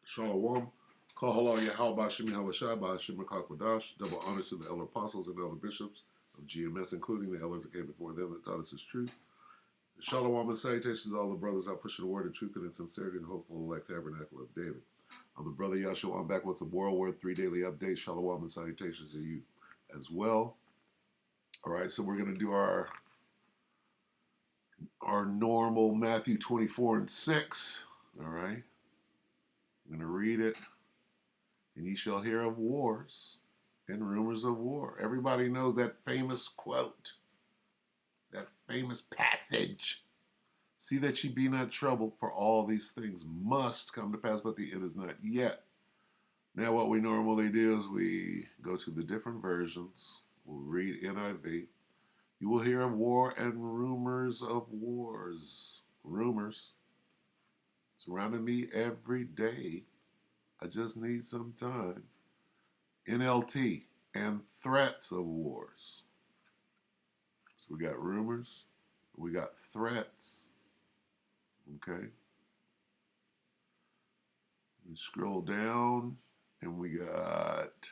Shalom. Kahala Yahweh Shemi Hawashai Ba'ashim Makakwadash. Double honors to the elder apostles and elder bishops of GMS, including the elders that came before them that taught us his truth. Shalom and salutations to all the brothers out pushing the word of truth and in sincerity and hopeful elect tabernacle of David. I'm the brother Yahshua. I'm back with the WW3 Daily update. Shalom and salutations to you as well. All right, so we're going to do our normal Matthew 24 and 6. All right. I'm going to read it. And ye shall hear of wars and rumors of war. Everybody knows that famous quote, that famous passage. See that ye be not troubled, for all these things must come to pass, but the end is not yet. Now what we normally do is we go to the different versions. We'll read NIV. You will hear of war and rumors of wars. Rumors. Surrounding me every day. I just need some time. NLT, and threats of wars. So we got rumors, we got threats. Okay. We scroll down and we got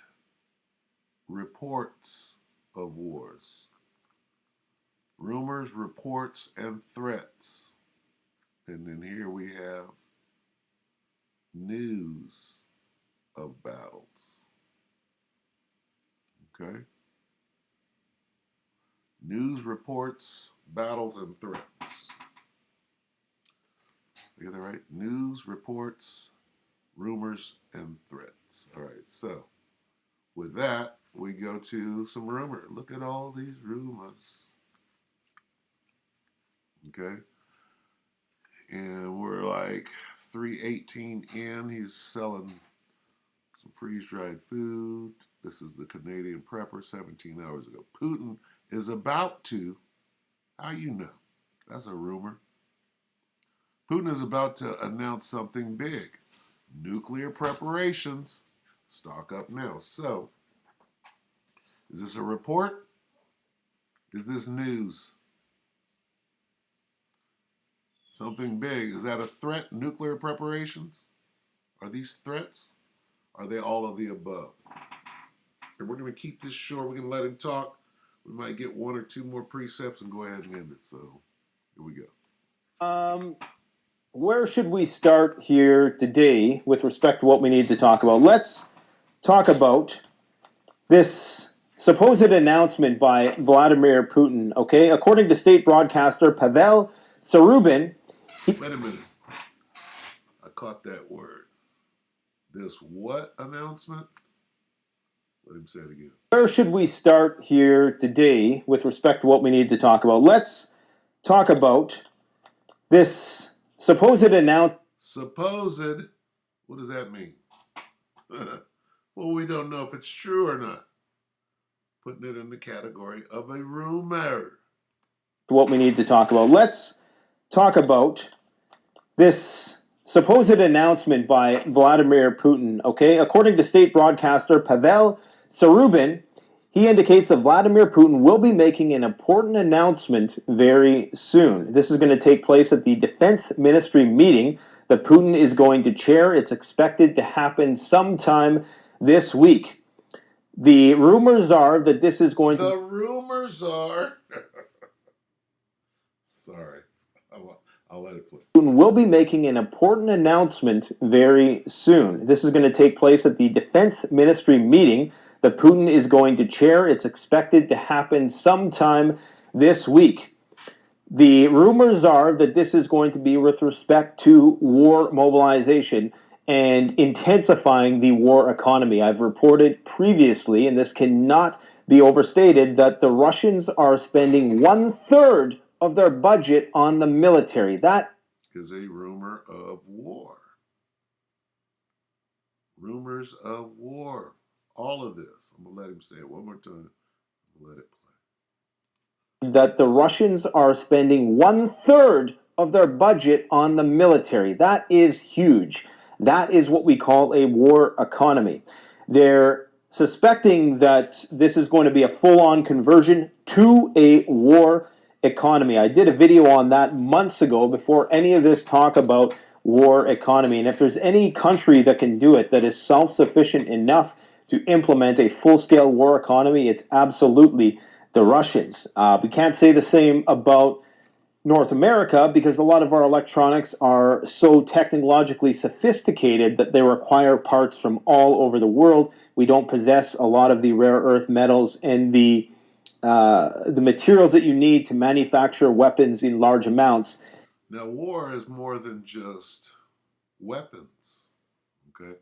reports of wars. Rumors, reports, and threats. And then here we have news of battles. Okay? News, reports, battles, and threats. You get that right? News, reports, rumors, and threats. All right, so with that, we go to some rumor. Look at all these rumors. Okay? And we're like 3:18 in. He's selling some freeze-dried food. This is the Canadian prepper 17 hours ago. Putin is about to, how you know? That's a rumor. Putin is about to announce something big. Nuclear preparations. Stock up now. So, is this a report? Is this news? Something big. Is that a threat? Nuclear preparations? Are these threats? Are they all of the above? And we're going to keep this short. We're going to let him talk. We might get one or two more precepts and go ahead and end it. So here we go. Where should we start here today with respect to what we need to talk about? Let's talk about this supposed announcement by Vladimir Putin. Okay, according to state broadcaster Pavel Sarubin. Wait a minute. I caught that word. This what announcement? Let him say it again. Where should we start here today with respect to what we need to talk about? Let's talk about this supposed announcement. Supposed? What does that mean? Well, we don't know if it's true or not. Putting it in the category of a rumor. What we need to talk about. Let's talk about this supposed announcement by Vladimir Putin. Okay, according to state broadcaster Pavel Sarubin, he indicates that Vladimir Putin will be making an important announcement very soon. This is going to take place at the Defense Ministry meeting that Putin is going to chair. It's expected to happen sometime this week. The rumors are that this is going to... The rumors are... Sorry. I'll let it play. Putin will be making an important announcement very soon. This is going to take place at the Defense Ministry meeting that Putin is going to chair. It's expected to happen sometime this week. The rumors are that this is going to be with respect to war mobilization and intensifying the war economy. I've reported previously, and this cannot be overstated, that the Russians are spending 1/3 of their budget on the military. That is a rumor of war. Rumors of war. All of this. I'm going to let him say it one more time. Let it play. That the Russians are spending 1/3 of their budget on the military. That is huge. That is what we call a war economy. They're suspecting that this is going to be a full-on conversion to a war economy. I did a video on that months ago before any of this talk about war economy. And if there's any country that can do it, that is self-sufficient enough to implement a full-scale war economy, it's absolutely the Russians. We can't say the same about North America because a lot of our electronics are so technologically sophisticated that they require parts from all over the world. We don't possess a lot of the rare earth metals and the materials that you need to manufacture weapons in large amounts. Now, war is more than just weapons. Okay.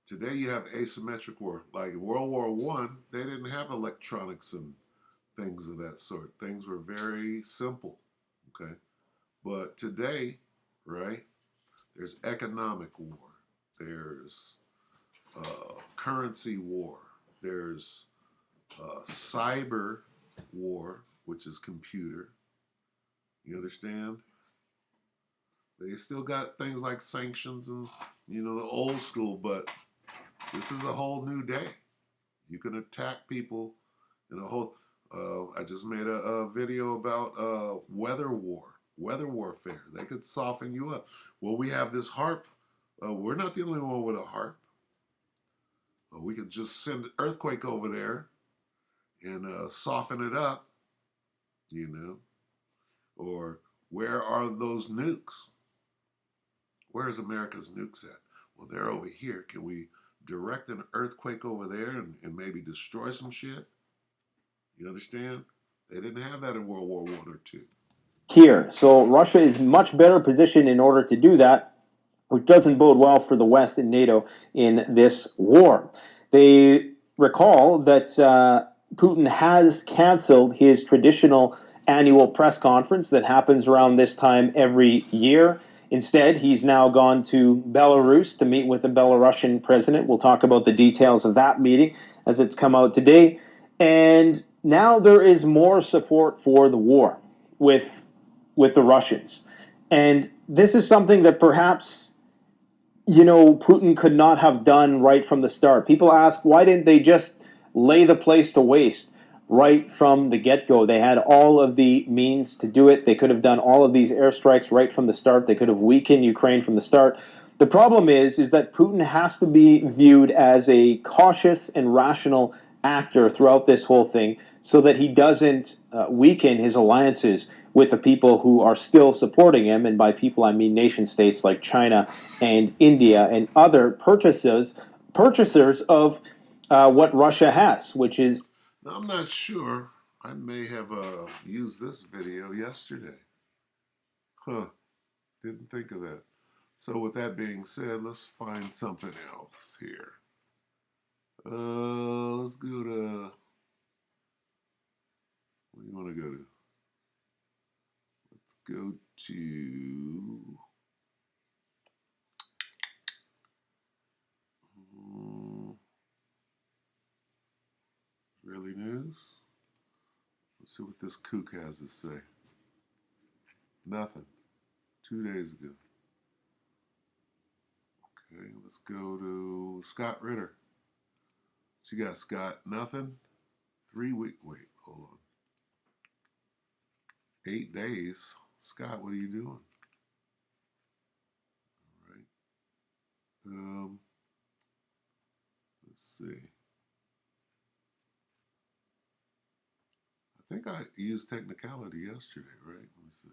Today you have asymmetric war. Like World War One, they didn't have electronics and things of that sort. Things were very simple. Okay. But today, right, there's economic war. There's currency war. There's cyber war, which is computer. You understand? They still got things like sanctions and, the old school, but this is a whole new day. You can attack people in a whole. I just made a video about weather warfare. They could soften you up. Well, we have this harp. We're not the only one with a harp. We could just send an earthquake over there and soften it up, you know. Or where are those nukes? Where's America's nukes at? Well, they're over here. Can we direct an earthquake over there and maybe destroy some shit? You understand? They didn't have that in World War One or two. Here. So Russia is much better positioned in order to do that, which doesn't bode well for the West and NATO in this war. They recall that Putin has canceled his traditional annual press conference that happens around this time every year. Instead, he's now gone to Belarus to meet with the Belarusian president. We'll talk about the details of that meeting as it's come out today. And now there is more support for the war with the Russians. And this is something that perhaps, Putin could not have done right from the start. People ask, why didn't they just lay the place to waste right from the get-go? They had all of the means to do it. They could have done all of these airstrikes right from the start. They could have weakened Ukraine from the start. The problem is that Putin has to be viewed as a cautious and rational actor throughout this whole thing so that he doesn't weaken his alliances with the people who are still supporting him. And by people, I mean nation states like China and India and other purchasers of what Russia has, which is... Now, I'm not sure. I may have used this video yesterday. Didn't think of that. So with that being said, let's find something else here. Let's go to... What do you want to go to? Let's go to... Really news? Let's see what this kook has to say. Nothing. 2 days ago. Okay, let's go to Scott Ritter. She got Scott. Nothing. 3 weeks. Wait, hold on. 8 days. Scott, what are you doing? All right. Let's see. I think I used technicality yesterday, right? Let me see.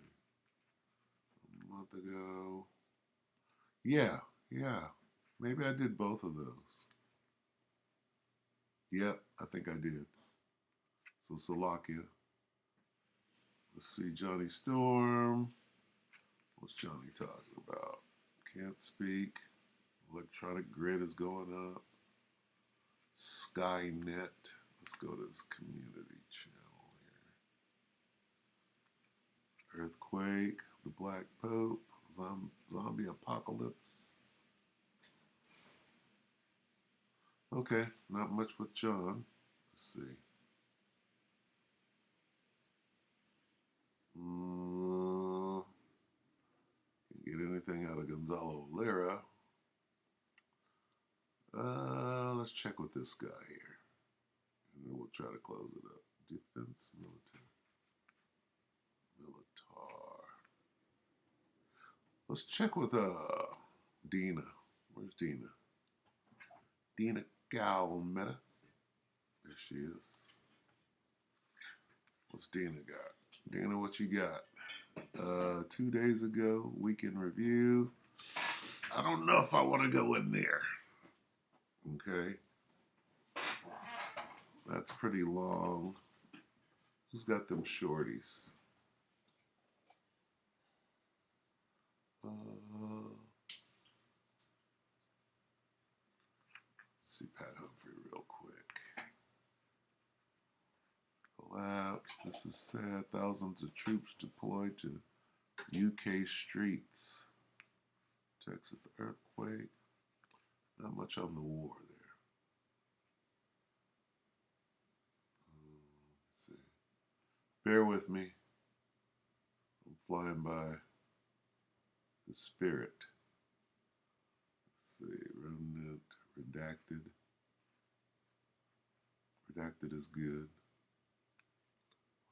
A month ago. Yeah. Maybe I did both of those. Yep, I think I did. So Slovakia. Let's see, Johnny Storm. What's Johnny talking about? Can't speak. Electronic grid is going up. Skynet. Let's go to this community channel here. Earthquake. The Black Pope. Zombie apocalypse. Okay, not much with John. Let's see. Can't get anything out of Gonzalo Lira. Let's check with this guy here. And then we'll try to close it up. Defense military. Militar. Let's check with Dina. Where's Dina? Dina Galmeta. There she is. What's Dina got? Dina, what you got? 2 days ago, weekend review. I don't know if I want to go in there. Okay. That's pretty long. Who's got them shorties? Let's see Pat Humphrey real quick. Collapse. This is sad. Thousands of troops deployed to UK streets. Texas earthquake. Not much on the war there. Let's see. Bear with me. I'm flying by the spirit. Let's see. Remnant. Redacted. Redacted is good.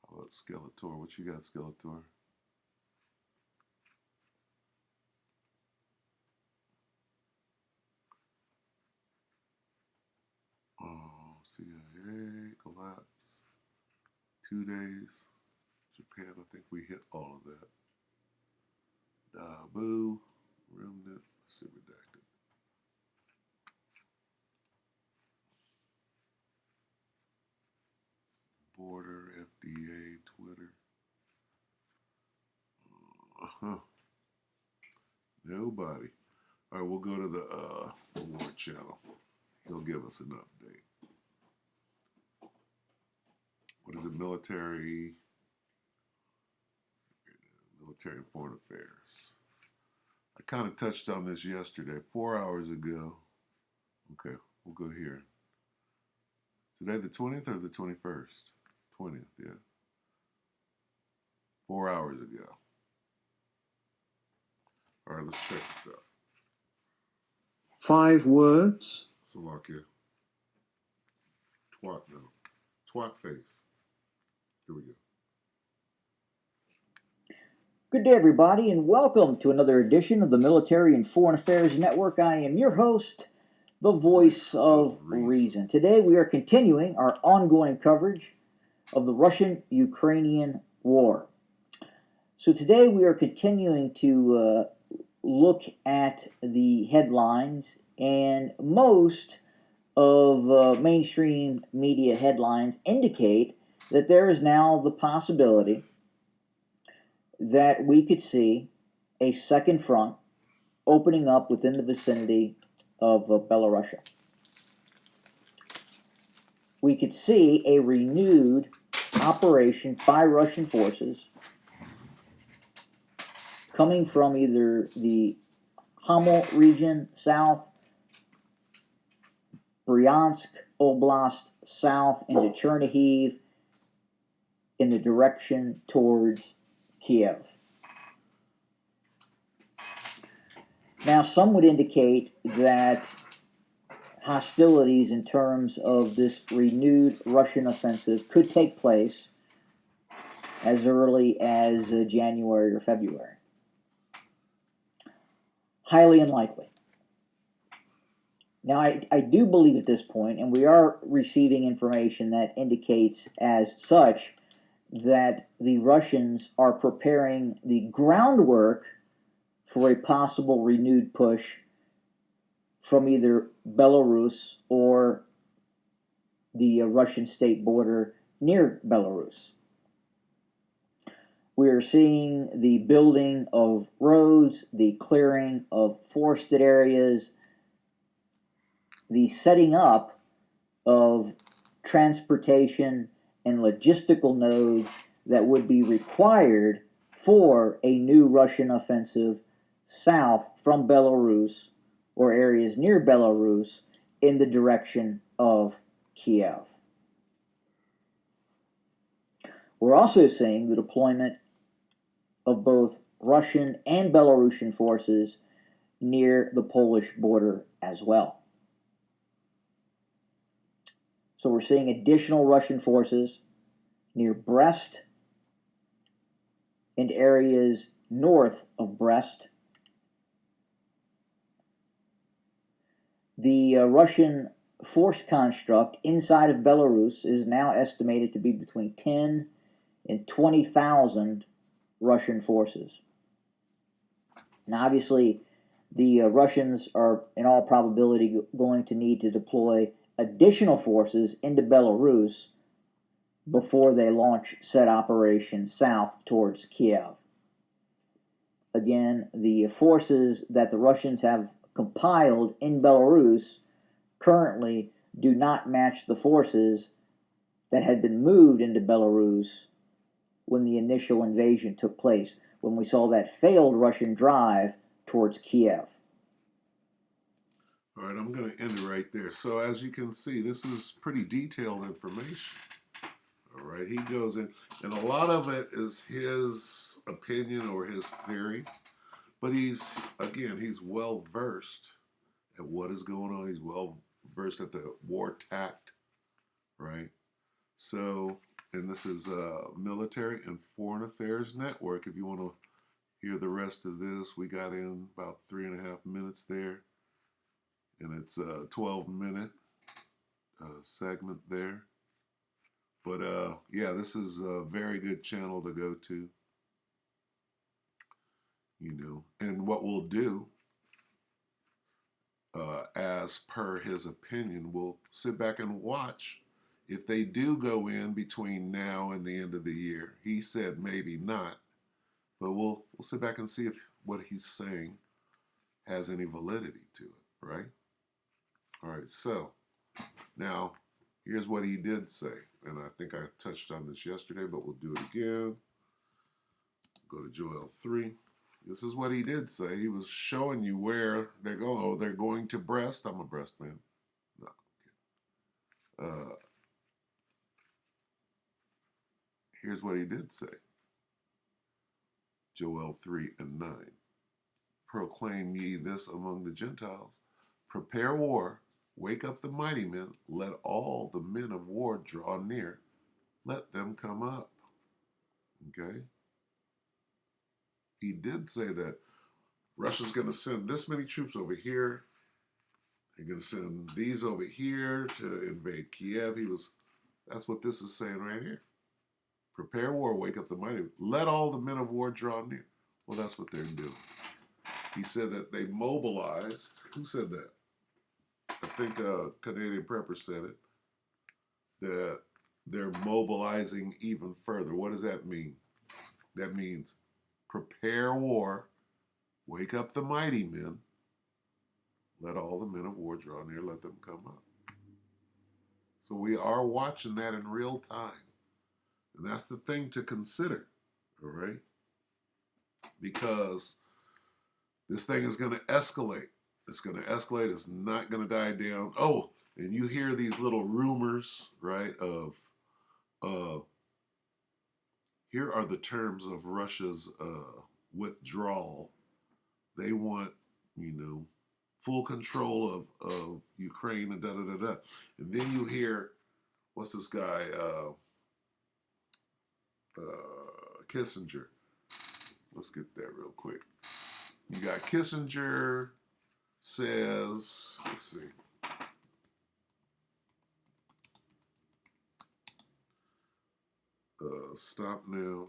How about Skeletor? What you got, Skeletor? Oh, CIA collapse. 2 days. Japan, I think we hit all of that. Boo. Remnant. Let's see, redacted. Border, FDA, Twitter. Nobody. All right, we'll go to the war channel. He'll give us an update. What is it? Military and foreign affairs. I kind of touched on this yesterday, 4 hours ago. Okay, we'll go here. Today the 20th or the 21st? 20th, yeah. 4 hours ago. All right, let's check this out. 5 words. Slovakia. Twat, no. Twat face. Here we go. Good day, everybody, and welcome to another edition of the Military and Foreign Affairs Network. I am your host, the voice of reason. Today, we are continuing our ongoing coverage of the Russian-Ukrainian war. So today, we are continuing to look at the headlines, and most of mainstream media headlines indicate that there is now the possibility that we could see a second front opening up within the vicinity of Belarusia. We could see a renewed operation by Russian forces coming from either the Hamel region south, Bryansk Oblast south into Chernihiv in the direction towards Kiev. Now, some would indicate that hostilities in terms of this renewed Russian offensive could take place as early as January or February. Highly unlikely. Now, I do believe at this point, and we are receiving information that indicates as such, that the Russians are preparing the groundwork for a possible renewed push from either Belarus or the Russian state border near Belarus. We are seeing the building of roads, the clearing of forested areas, the setting up of transportation and logistical nodes that would be required for a new Russian offensive south from Belarus or areas near Belarus in the direction of Kiev. We're also seeing the deployment of both Russian and Belarusian forces near the Polish border as well. So we're seeing additional Russian forces near Brest and areas north of Brest The Russian force construct inside of Belarus is now estimated to be between 10 and 20,000 Russian forces. Now, obviously, the Russians are, in all probability, going to need to deploy additional forces into Belarus before they launch said operation south towards Kiev. Again, the forces that the Russians have compiled in Belarus currently do not match the forces that had been moved into Belarus when the initial invasion took place, when we saw that failed Russian drive towards Kiev. All right, I'm going to end it right there. So as you can see, this is pretty detailed information. All right, he goes in, and a lot of it is his opinion or his theory, but he's well versed at what is going on. He's well versed at the war tact, right? So, and this is Military and Foreign Affairs Network. If you want to hear the rest of this, we got in about 3.5 minutes there, and it's a 12-minute segment there. But yeah, this is a very good channel to go to. You know, and what we'll do, as per his opinion, we'll sit back and watch. If they do go in between now and the end of the year, he said maybe not, but we'll sit back and see if what he's saying has any validity to it, right? All right, so now here's what he did say, and I think I touched on this yesterday, but we'll do it again. Go to Joel 3. This is what he did say. He was showing you where they're going. Oh, they're going to Brest. I'm a Brest man. No. Here's what he did say. Joel 3 and 9. Proclaim ye this among the Gentiles. Prepare war. Wake up the mighty men. Let all the men of war draw near. Let them come up. Okay? He did say that Russia's going to send this many troops over here. They're going to send these over here to invade Kiev. That's what this is saying right here. Prepare war, wake up the mighty. Let all the men of war draw near. Well, that's what they're doing. He said that they mobilized. Who said that? I think Canadian Prepper said it. That they're mobilizing even further. What does that mean? That means prepare war, wake up the mighty men, let all the men of war draw near, let them come up. So we are watching that in real time. And that's the thing to consider, all right? Because this thing is going to escalate. It's going to escalate. It's not going to die down. Oh, and you hear these little rumors, right, of here are the terms of Russia's withdrawal. They want, full control of Ukraine and da-da-da-da. And then you hear, what's this guy, Kissinger. Let's get that real quick. You got Kissinger says, let's see. Stop now.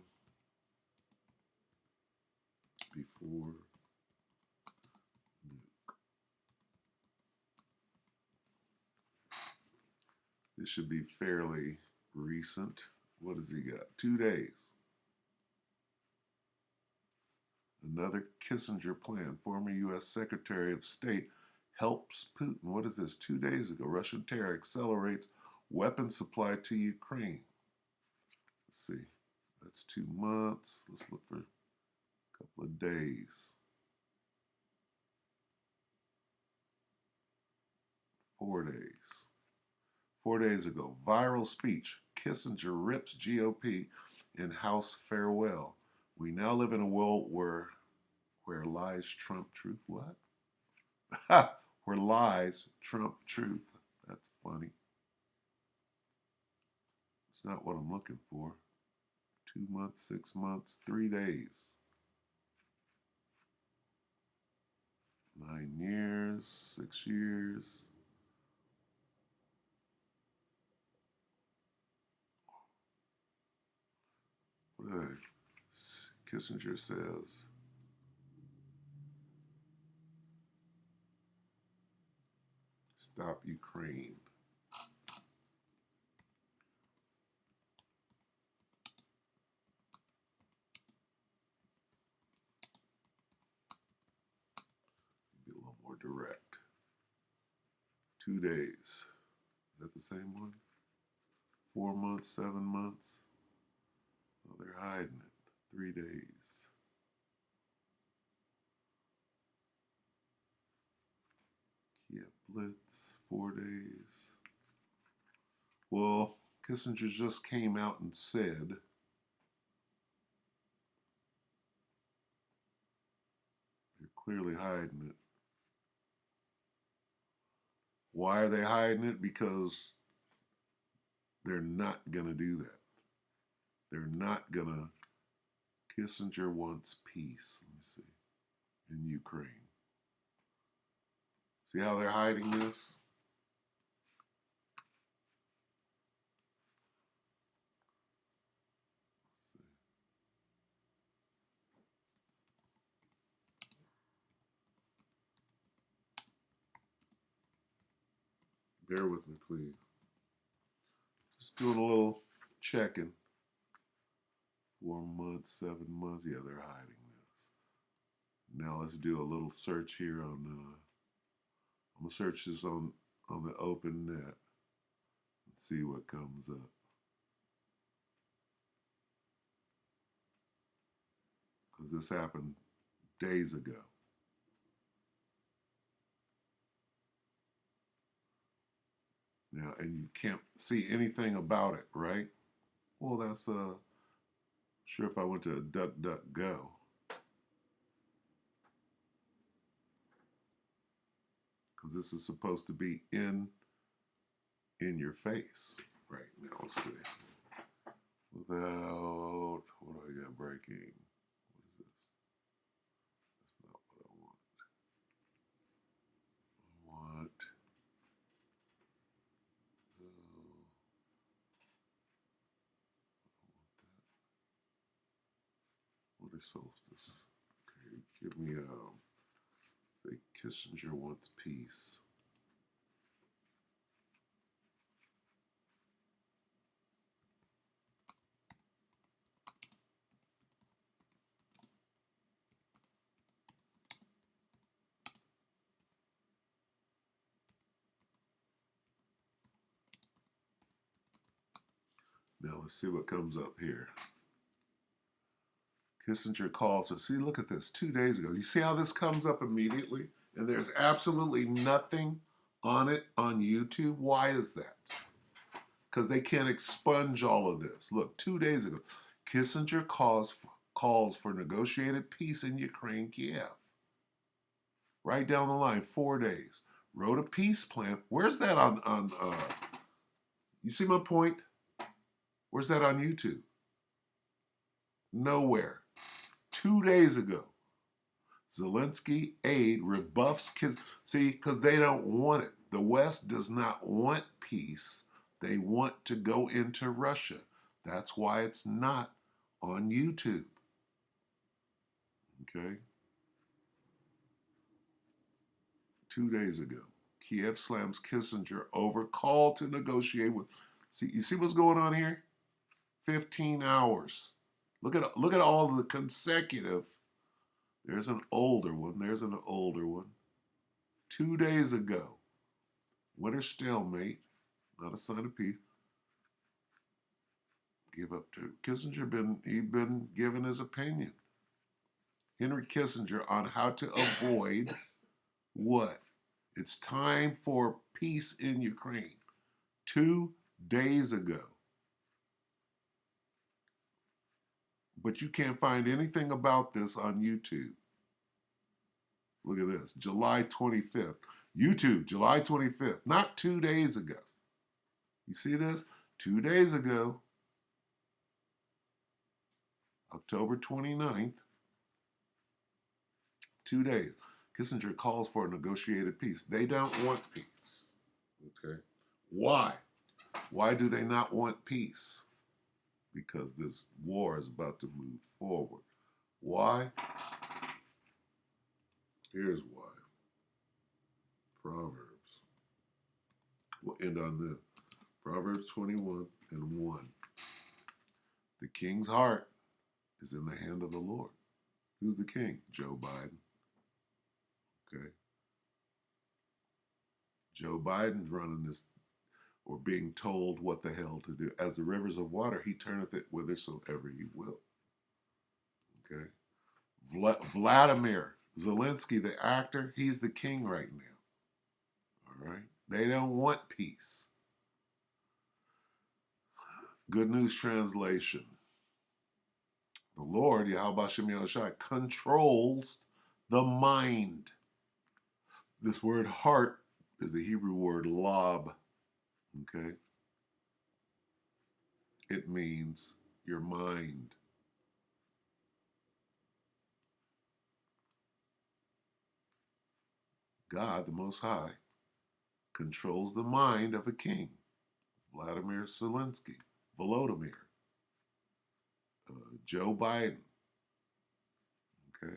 Before. This should be fairly recent. What has he got? 2 days. Another Kissinger plan. Former U.S. Secretary of State helps Putin. What is this? 2 days ago. Russian terror accelerates weapon supply to Ukraine. Let's see. That's 2 months. Let's look for a couple of days. 4 days. 4 days ago. Viral speech. Kissinger rips GOP in House farewell. We now live in a world where lies trump truth. What? Where lies trump truth. That's funny. It's not what I'm looking for. 2 months, 6 months, 3 days. 9 years, 6 years. Right. Kissinger says, stop Ukraine. Be a little more direct. 2 days. Is that the same one? 4 months, 7 months? Oh, they're hiding it. 3 days. Kiev Blitz, 4 days. Well, Kissinger just came out and said they're clearly hiding it. Why are they hiding it? Because they're not going to do that. They're not going to. Kissinger wants peace, let me see, in Ukraine. See how they're hiding this? Bear with me, please. Just doing a little checking. 4 months, 7 months. Yeah, they're hiding this. Now let's do a little search here on. I'm gonna search this on the open net and see what comes up. Because this happened days ago. Now, and you can't see anything about it, right? Well, that's sure if I went to DuckDuckGo. Because this is supposed to be in your face right now. Let's see. Without, what do I got breaking? What is this? That's not what I want. I want, what is solstice? Okay, give me say Kissinger wants peace. Now let's see what comes up here. Kissinger calls for, see, look at this, 2 days ago. You see how this comes up immediately? And there's absolutely nothing on it on YouTube. Why is that? Because they can't expunge all of this. Look, 2 days ago, Kissinger calls for negotiated peace in Ukraine, Kiev. Right down the line, 4 days. Wrote a peace plan. Where's that on you see my point? Where's that on YouTube? Nowhere. 2 days ago. Zelensky aide rebuffs Kissinger. See, because they don't want it. The West does not want peace. They want to go into Russia. That's why it's not on YouTube. Okay? 2 days ago, Kiev slams Kissinger over call to negotiate with. See, you see what's going on here? 15 hours. Look at all the consecutive. There's an older one. There's an older one. 2 days ago. Winter stalemate. Not a sign of peace. Give up to Kissinger. He'd been giving his opinion. Henry Kissinger on how to avoid what? It's time for peace in Ukraine. 2 days ago. But you can't find anything about this on YouTube. Look at this, July 25th. YouTube, July 25th, not 2 days ago. You see this? 2 days ago, October 29th, 2 days. Kissinger calls for a negotiated peace. They don't want peace. Okay. Why? Why do they not want peace? because this war is about to move forward. Why? Here's why. Proverbs. We'll end on this. Proverbs 21 and 1. The king's heart is in the hand of the Lord. Who's the king? Joe Biden. Okay. Joe Biden's running this, or being told what the hell to do. As the rivers of water, he turneth it whithersoever he will. Okay. Vladimir Zelensky, the actor, he's the king right now. All right. They don't want peace. Good News Translation. The Lord, Yahweh Shem Yahushai, controls the mind. This word heart is the Hebrew word lob. Okay? It means your mind. God, the Most High, controls the mind of a king. Vladimir Zelensky, Volodymyr, Joe Biden. Okay?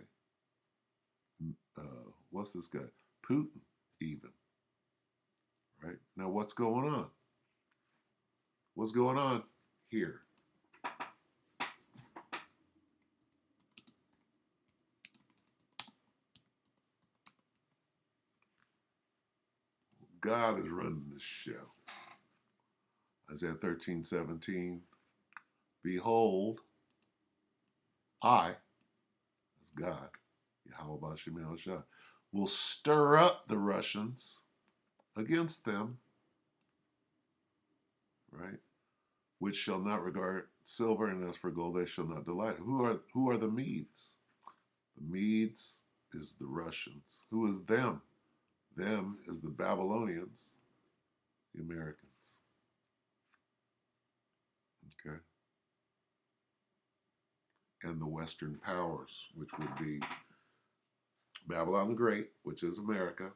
What's this guy? Putin, even. Right? Now, what's going on? What's going on here? God is running this show. Isaiah 13:17. Behold, I, as God, Yahweh Shem Yahushua, will stir up the Russians against them, right? Which shall not regard silver, and as for gold, they shall not delight. Who are the Medes? The Medes is the Russians. Who is them? Them is the Babylonians, the Americans. Okay. And the Western powers, which would be Babylon the Great, which is America,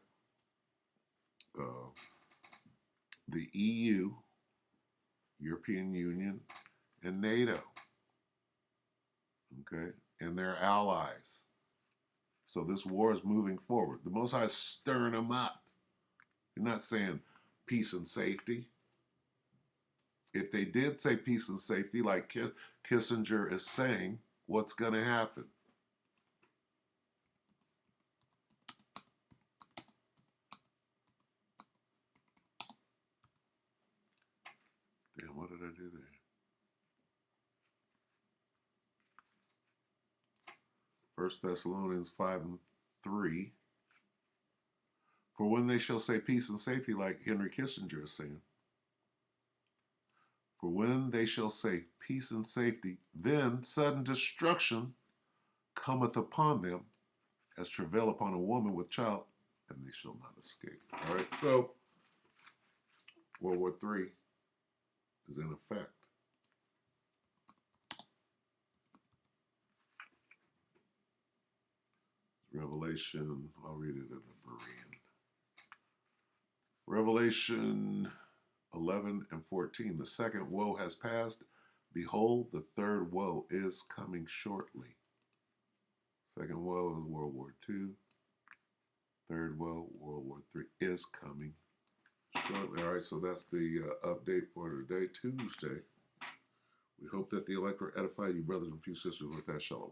the EU, European Union, and NATO, okay, and their allies. So this war is moving forward. The Most High is stirring them up. You're not saying peace and safety. If they did say peace and safety, like Kissinger is saying, what's going to happen? Damn, what did I do there? 1 Thessalonians 5 and 3. For when they shall say peace and safety, like Henry Kissinger is saying, for when they shall say peace and safety, then sudden destruction cometh upon them as travail upon a woman with child, and they shall not escape. All right, so World War III is in effect. Revelation, I'll read it in the Berean. Revelation 11 and 14. The second woe has passed. Behold, the third woe is coming shortly. Second woe is World War II. Third woe, World War III, is coming shortly. All right, so that's the update for today, Tuesday. We hope that the elect will edify you, brothers and few sisters, with that shalom.